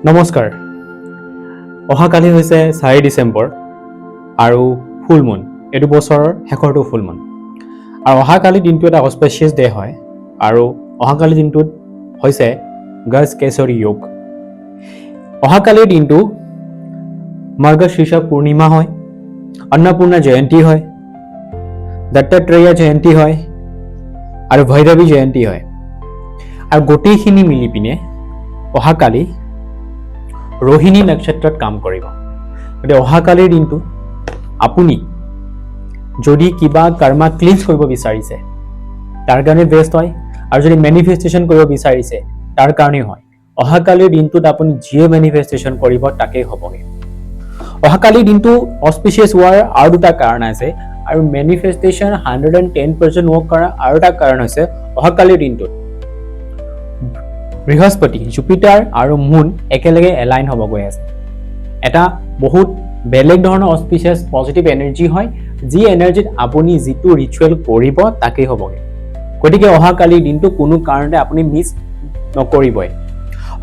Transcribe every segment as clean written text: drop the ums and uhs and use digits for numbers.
নমস্কাৰ অহাকালি হৈছে 4 ডিচেম্বৰ আৰু ফুল মুন এইটো বছৰৰ শেষৰটো ফুল মুন আৰু অহাকালি দিনটো এটা অস্পেচিয়াছ ডে হয় আৰু অহাকালি দিনটোত হৈছে গজ কেশৰী যোগ অহাকালিৰ দিনটো মাৰ্গশীৰ্ষ পূৰ্ণিমা হয় অন্নপূৰ্ণা জয়ন্তী হয় দত্তাত্ৰেয় জয়ন্তী হয় আৰু ভৈৰৱী জয়ন্তী হয় আৰু গোটেইখিনি মিলি পিনে অহাকালি रोहिणी नक्षत्रत काम करिब गते অহাকালিৰ দিনটো আপুনি যদি কিবা কৰ্মা ক্লিনছ কৰিব বিচাৰিছে তাৰ কাৰণে বেষ্ট হয় আৰু যদি মেনিফেষ্টেশন কৰিব বিচাৰিছে তাৰ কাৰণে হয় অহাকালিৰ দিনটোত আপুনি যিয়ে মেনিফেষ্টেশন কৰিব তাকেই হ'বগে অহাকালিৰ দিনটো অস্পিচিয়াছ হোৱাৰ আৰু দুটা কাৰণ আছে আৰু মেনিফেষ্টেশন 110% ৱৰ্ক কৰা আৰু এটা কাৰণ হৈছে অহাকালিৰ দিনটোত বৃহস্পতি জুপিটাৰ আৰু মুন একেলগে এলাইন হ'ব গৈ আছে এটা বহুত বেলেগ ধৰণৰ অস্পিচিয়াছ পজিটিভ এনাৰ্জি হয় যি এনাৰ্জিত আপুনি যিটো ৰিচুৱেল কৰিব তাকেই হ'বগে গতিকে অহাকালিৰ দিনটো কোনো কাৰণতে আপুনি মিছ নকৰিবই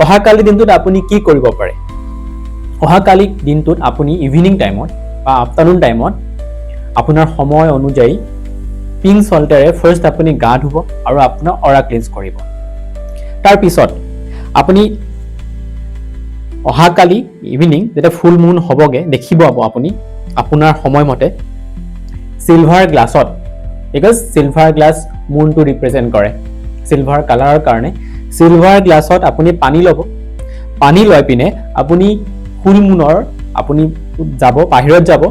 অহাকালিৰ দিনটোত আপুনি কি কৰিব পাৰে অহাকালি দিনটোত আপুনি ইভিনিং টাইমত বা আফটাৰনুন টাইমত আপোনাৰ সময় অনুযায়ী পিংক সল্টেৰে ফাৰ্ষ্ট আপুনি গা ধুব আৰু আপোনাৰ অৰা ক্লিনছ কৰিব তাৰ পিছত আপুনি অহাকালি ইভিনিং যেতিয়া ফুল মুন হ'বগে দেখিব আপুনি আপোনাৰ সময়মতে silver গ্লাছত because silver glass মুনটো represent কৰে সিলভাৰ কালাৰৰ কাৰণে সিলভাৰ গ্লাছত আপুনি পানী ল'ব পানী লৈ পিনে আপুনি ফুল মুনৰ আপুনি যাব বাহিৰত যাব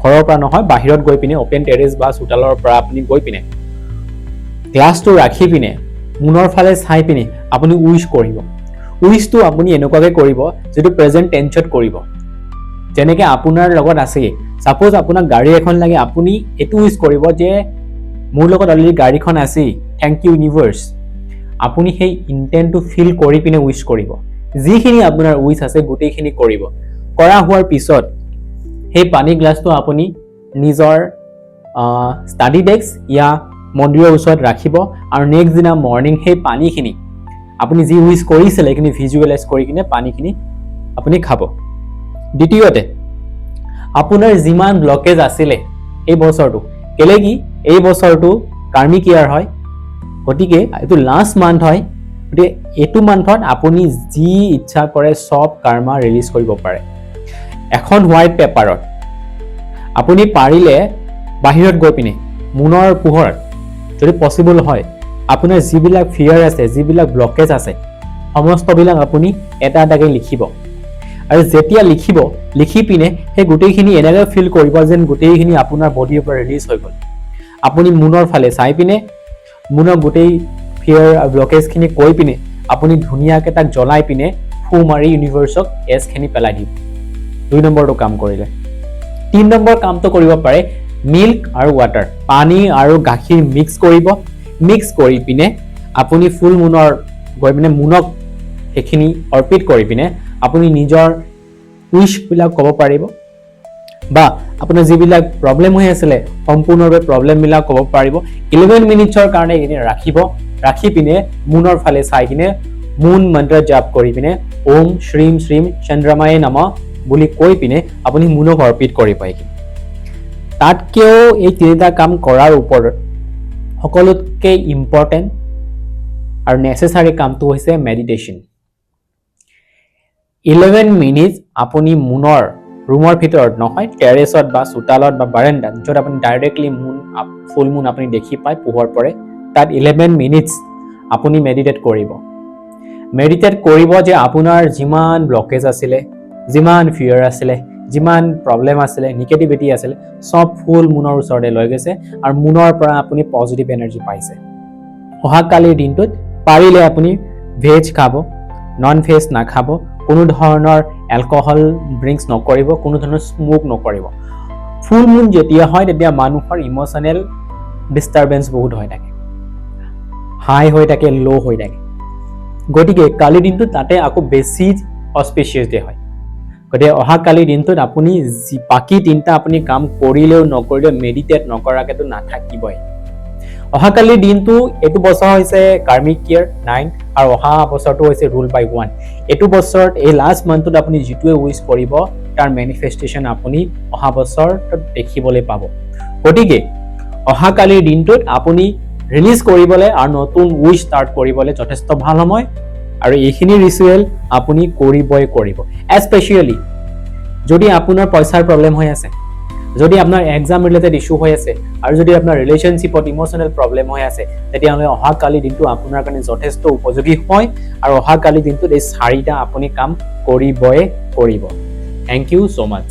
ঘৰৰ পৰা নহয় বাহিৰত গৈ পিনে ওপেন টেৰেছ বা চোতালৰ পৰা আপুনি গৈ পিনে গ্লাছটো ৰাখি পিনে মুনৰ ফালে চাই পিনে আপুনি উইশ কৰিব উইশটো আপুনি এনেকুৱাকৈ কৰিব যেটো প্ৰেজেন্ট টেন্সত কৰিব যেনেকৈ আপোনাৰ লগত আছে সাপোজ আপোনাক গাড়ী এখন লাগে আপুনি এটো উইশ কৰিব যে মোৰ লগত অলৰেডি গাড়ীখন আছে থ্যাংক ইউ ইউনিভাৰ্স আপুনি সেই ইন্টেন্টটো ফিল কৰি পিনে উইশ কৰিব যিখিনি আপোনাৰ উইশ আছে গোটেইখিনি কৰিব কৰা হোৱাৰ পিছত সেই পানী গ্লাছটো আপুনি নিজৰ ষ্টাডি ডেস্ক ইয়া মন্দিৰৰ ওচৰত ৰাখিব আৰু নেক্সট দিনা মৰ্নিং সেই পানীখিনি আপুনি যি উইশ কৰিছিল এইখিনি ভিজুৱেলাইজ কৰি কিনে পানীখিনি আপুনি খাব দ্বিতীয়তে আপোনাৰ যিমান ব্লকেজ আছিলে এই বছৰটো কেলে কি এই বছৰটো কাৰ্মিক ইয়াৰ হয় গতিকে এইটো লাষ্ট মান্থ হয় গতিকে এইটো মান্থত আপুনি যি ইচ্ছা কৰে সব কৰ্মা ৰিলিজ কৰিব পাৰে এখন হোৱাইট পেপাৰত আপুনি পাৰিলে বাহিৰত গৈ পিনে মুনৰ পোহৰত যদি পসিবল হয় আপোনাৰ যিবিলাক ফিয়াৰ আছে যিবিলাক ব্লকেজ আছে সমস্তবিলাক আপুনি এটা এটাকৈ লিখিব আৰু যেতিয়া লিখি পিনে সেই গোটেইখিনি এনেকৈ ফিল কৰিব যেন গোটেইখিনি আপোনাৰ বডিৰ পৰা ৰিলিজ হৈ গ'ল আপুনি মুনৰ ফালে চাই পিনে মুনৰ গোটেই ফিয়াৰ আৰু ব্লকেজখিনি কৈ পিনে আপুনি ধুনীয়াকৈ তাক জ্বলাই পিনে ফু মাৰি ইউনিভাৰ্সক এছখিনি পেলাই দিব 2 নম্বৰটো কাম কৰিলে 3 নম্বৰ কামটো কৰিব পাৰে মিল্ক আৰু ৱাটাৰ পানী আৰু গাখীৰ মিক্স কৰি পিনে আপুনি ফুল মুনৰ গৈ পিনে মুনক এখিনি অৰ্পিত কৰি পিনে আপুনি নিজৰ উইশ বিলাক ক'ব পাৰিব বা আপোনাৰ যিবিলাক প্ৰবলেম হৈ আছিল সম্পূৰ্ণভাৱে প্ৰবলেম বিলাক ক'ব পাৰিব 11 মিনিটৰ কাৰণে এনে ৰাখি পিনে মুনৰ ফালে চাই কিনে মুন মন্ত্ৰ জাপ কৰি পিনে ওম শ্ৰীম শ্ৰীম চন্দ্ৰমায়ে নমঃ বুলি কৈ পিনে আপুনি মুনক অৰ্পিত কৰি পায় তাতকেও এই তিনিটা কাম কৰাৰ ওপৰত সকলোতকে ইম্পৰ্টেন্ট আৰু নেসেসাৰী কামটো হৈছে মেডিটেশন 11 মিনিট আপুনি মুনৰ ৰুমৰ ভিতৰত নহয় টেৰেছত বা চোতালত বা বাৰান্দাত য'ত আপুনি ডাইৰেক্টলি ফুল মুন আপুনি দেখি পায় পোহৰ পৰে তাত 11 মিনিটছ আপুনি মেডিটেট কৰিব যে আপোনাৰ যিমান ব্লকেজ আছিলে যিমান ফিয়াৰ আছিলে যিমান প্ৰবলেম আছিলে নিগেটিভিটি আছিলে সব ফুল মুনৰ ওচৰতে লৈ গৈছে আৰু মুনৰ পৰা আপুনি পজিটিভ এনাৰ্জি পাইছে অহাকালিৰ দিনটোত পাৰিলে আপুনি ভেজ খাব নন ভেজ নাখাব কোনো ধৰণৰ এলকহল ড্ৰিংকছ নকৰিব কোনো ধৰণৰ স্মোক নকৰিব ফুল মুন যেতিয়া হয় তেতিয়া মানুহৰ ইমোশনেল ডিস্টাৰবেন্স বহুত হৈ থাকে হাই হৈ থাকে লো হৈ থাকে গতিকে কালিৰ দিনটো তাতে আকৌ বেছি অস্পিচিয়াছ ডে হয় গতিকে অহাকালিৰ দিনটোত আপুনি বাকি তিনিটা আপুনি কাম কৰিলেও নকৰিলেও মেডিটেট নকৰাকেতো নাথাকিবই অহাকালিৰ দিনটো এইটো বছৰ হৈছে কাৰ্মিক ইয়াৰ 9 আৰু অহা বছৰটো হৈছে ৰুল বাই 1 এইটো বছৰত এই লাষ্ট মান্থত আপুনি যিটোৱে উইশ কৰিব তাৰ মেনিফেষ্টেশ্যন আপুনি অহা বছৰত দেখিবলৈ পাব গতিকে অহাকালিৰ দিনটোত আপুনি ৰিলিজ কৰিবলৈ আৰু নতুন উইশ ষ্টাৰ্ট কৰিবলৈ যথেষ্ট ভাল সময় আৰু এইখিনি ৰিচুৱেল আপুনি কৰিব এস্পেচিয়েলি যদি আপোনাৰ পইচাৰ প্ৰব্লেম হৈ আছে যদি আপোনাৰ এক্সাম ৰিলেটেড ইস্যু হৈ আছে আৰু যদি আপোনাৰ ৰিলেশনশ্বিপত ইমোশনাল প্ৰব্লেম হৈ আছে তেতিয়াহ'লে অহাকালি দিনটো আপোনাৰ কাৰণে যথেষ্ট উপযোগী হয় আৰু অহাকালি দিনটোত এই চাৰিটা আপুনি কাম কৰিব থ্যাংক ইউ সো মাচ